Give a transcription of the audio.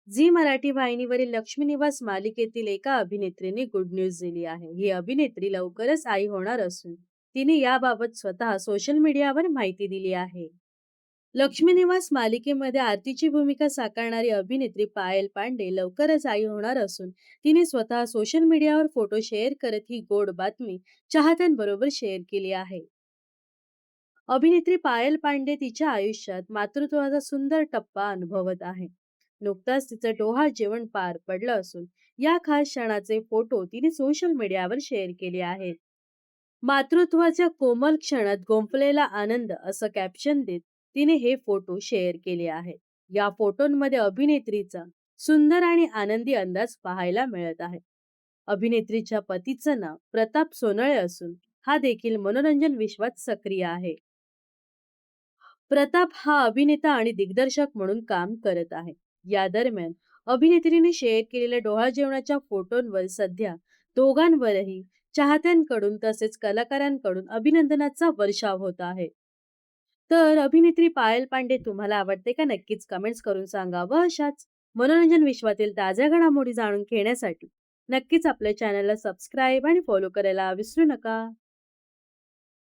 Zee Marathi वाहिनीवरील लक्ष्मी निवास मालिकेतील एका अभिनेत्रीने गुड न्यूज दिली आहे. ही अभिनेत्री लवकरच आई होणार असून तिने याबाबत स्वतः सोशल मीडियावर माहिती दिली आहे. लक्ष्मी निवास मालिकेमध्ये आरतीची भूमिका साकारणारी अभिनेत्री पायल पांडे लवकरच आई होणार असून तिने स्वतः सोशल मीडियावर फोटो शेअर करत ही गोड बातमी चाहत्यांबरोबर शेअर केली आहे. अभिनेत्री पायल पांडे तिच्या आयुष्यात मातृत्वाचा सुंदर टप्पा अनुभवत आहे. नुकताच तिचं डोहाळ जेवण पार पडलं असून या खास क्षणाचे फोटो तिने सोशल मीडियावर शेअर केले आहेत. मातृत्वाच्या कोमल क्षणात गोंफलेला आनंद असं कॅप्शन देत तिने हे फोटो शेअर केले आहेत. या फोटोंमध्ये अभिनेत्रीचा सुंदर आणि आनंदी अंदाज पाहायला मिळत आहे. अभिनेत्रीच्या पतीचं नाव प्रताप सोनळे असून हा देखील मनोरंजन विश्वात सक्रिय आहे. प्रताप हा अभिनेता आणि दिग्दर्शक म्हणून काम करत आहे. या दरम्यान अभिनेत्रीने शेअर केलेल्या डोहाळ जेवणाच्या फोटोंवर सध्या दोघांवरही चाहत्यांकडून तसेच कलाकारांकडून अभिनंदनाचा वर्षाव होत आहे. तर अभिनेत्री पायल पांडे तुम्हाला आवडते का? नक्कीच कमेंट्स करून सांगा. व अशाच मनोरंजन विश्वातील ताज्या घडामोडी जाणून घेण्यासाठी नक्कीच आपल्या चॅनलला सबस्क्राईब आणि फॉलो करायला विसरू नका.